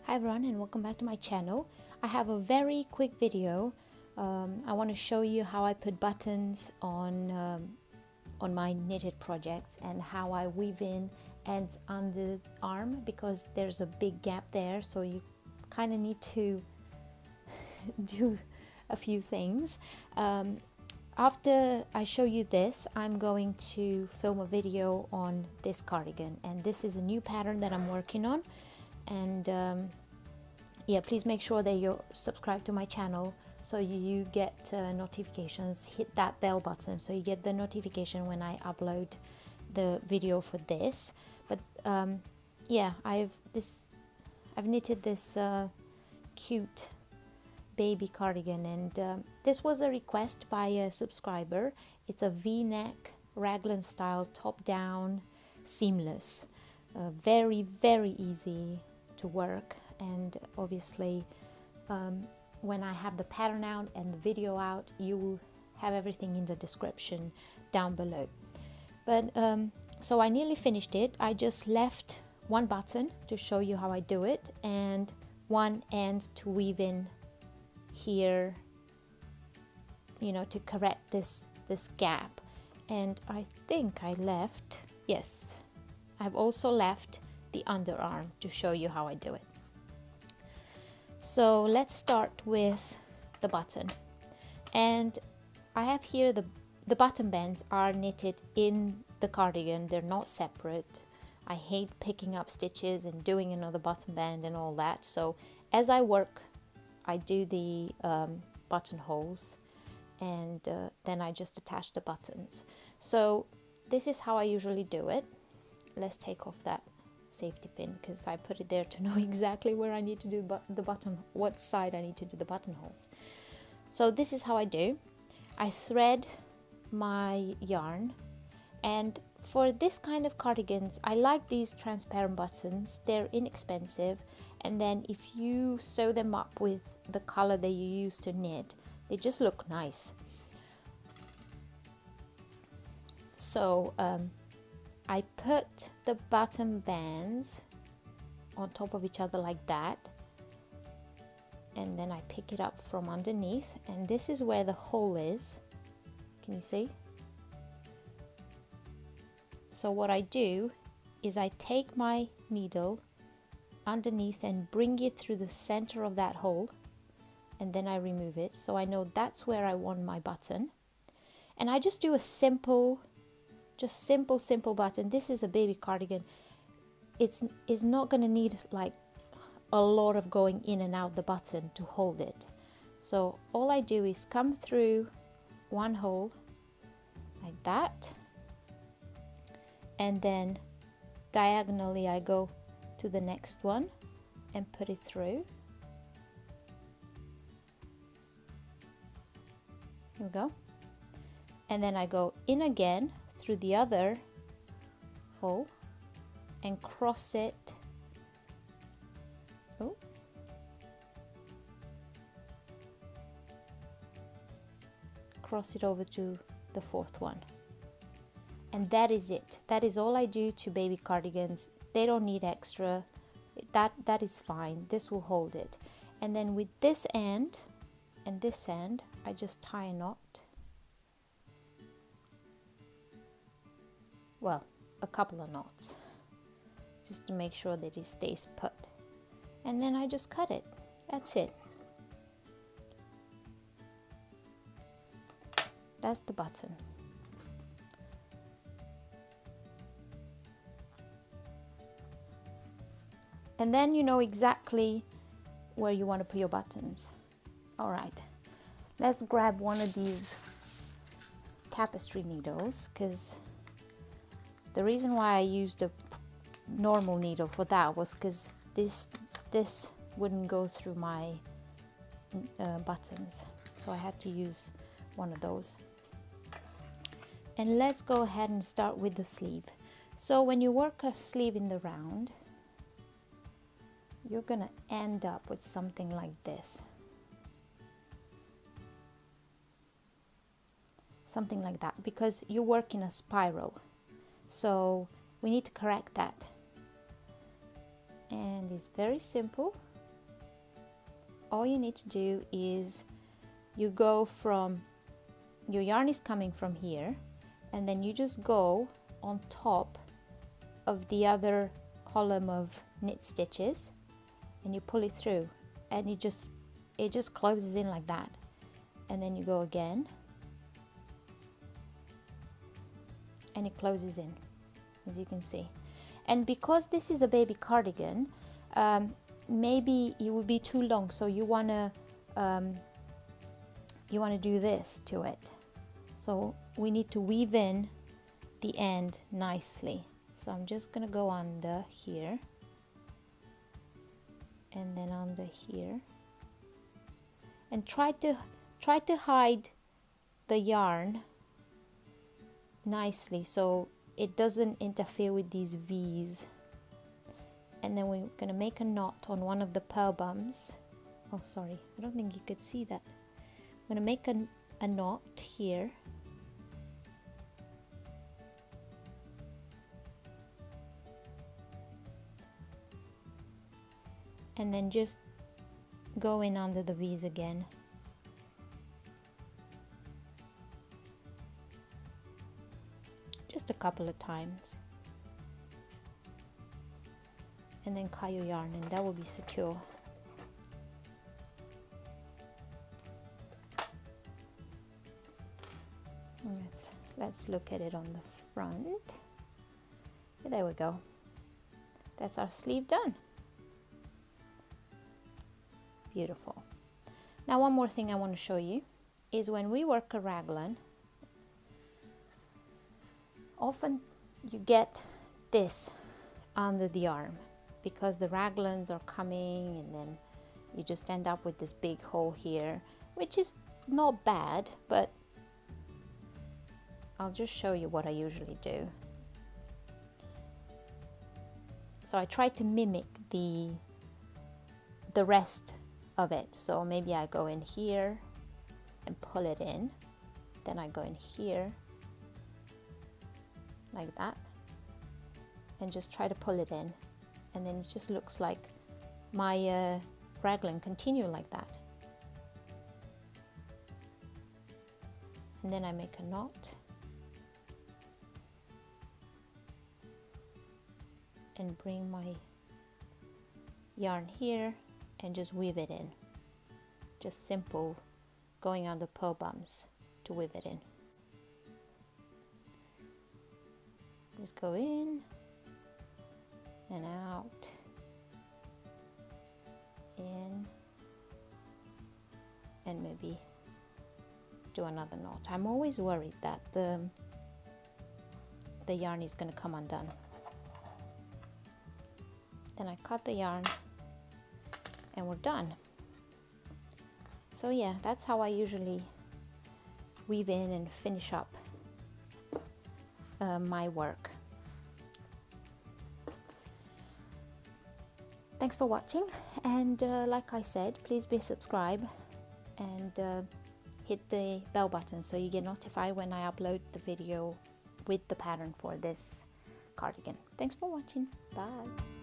Hi everyone and welcome back to my channel. I have a very quick video. I want to show you how I put buttons on my knitted projects and how I weave in ends under the arm because there's a big gap there, so you kind of need to do a few things. After I show you this, I'm going to film a video on this cardigan, and this is a new pattern that I'm working on. And yeah, please make sure that you're subscribed to my channel so you get notifications. Hit that bell button so you get the notification when I upload the video for this. But yeah, I've knitted this cute baby cardigan, and this was a request by a subscriber. It's a v-neck raglan style top down seamless, very easy to work. And obviously when I have the pattern out and the video out, you will have everything in the description down below. But so I nearly finished it. I just left one button to show you how I do it and one end to weave in here, you know, to correct this gap. And I think I left, yes, I've also left the underarm to show you how I do it. So let's start with the button, and I have here the button bands are knitted in the cardigan. They're not separate. I hate picking up stitches and doing another button band and all that, so as I work I do the buttonholes, and then I just attach the buttons. So this is how I usually do it. Let's take off that safety pin because I put it there to know exactly where I need to do the button, what side I need to do the buttonholes. So this is how I do. I thread my yarn, and for this kind of cardigans I like these transparent buttons. They're inexpensive, and then if you sew them up with the color that you use to knit, they just look nice. So I put the button bands on top of each other like that, and then I pick it up from underneath, and this is where the hole is. Can you see? So what I do is I take my needle underneath and bring it through the center of that hole, and then I remove it, so I know that's where I want my button. And I just do a simple button. This is a baby cardigan. It's not going to need like a lot of going in and out the button to hold it. So all I do is come through one hole like that, and then diagonally I go to the next one and put it through. Here we go. And then I go in again through the other hole and cross it. Oh. Cross it over to the fourth one. And that is it. That is all I do to baby cardigans. They don't need extra. That is fine. This will hold it. And then with this end and this end, I just tie a knot. Well, a couple of knots, just to make sure that it stays put. And then I just cut it. That's it. That's the button. And then you know exactly where you want to put your buttons. All right, let's grab one of these tapestry needles, because the reason why I used a normal needle for that was because this wouldn't go through my buttons, so I had to use one of those. And let's go ahead and start with the sleeve. So when you work a sleeve in the round, you're gonna end up with something like this. Something like that, because you work in a spiral. So we need to correct that. And it's very simple. all you need to do is you go from, your yarn is coming from here, and then you just go on top of the other column of knit stitches and you pull it through, and it just closes in like that. And then you go again and it closes in, as you can see. And because this is a baby cardigan, maybe it would be too long, so you want to do this to it. So we need to weave in the end nicely. So I'm just gonna go under here and then under here, and try to hide the yarn nicely so it doesn't interfere with these V's. And then we're gonna make a knot on one of the pearl bumps. Oh, sorry, I don't think you could see that. I'm gonna make a knot here. And then just go in under the V's again. Just a couple of times. And then cut your yarn, and that will be secure. Let's look at it on the front. There we go. That's our sleeve done. Beautiful. Now one more thing I want to show you is when we work a raglan, often you get this under the arm because the raglans are coming, and then you just end up with this big hole here, which is not bad, but I'll just show you what I usually do. So I try to mimic the rest of it. So maybe I go in here and pull it in, then I go in here like that and just try to pull it in, and then it just looks like my raglan continue like that. And then I make a knot and bring my yarn here and just weave it in. Just simple going on the pearl bumps to weave it in. Just go in and out, in, and maybe do another knot. I'm always worried that the yarn is going to come undone. Then I cut the yarn and we're done. So yeah, that's how I usually weave in and finish up my work. Thanks for watching, and like I said, please be subscribed and hit the bell button so you get notified when I upload the video with the pattern for this cardigan. Thanks for watching. Bye.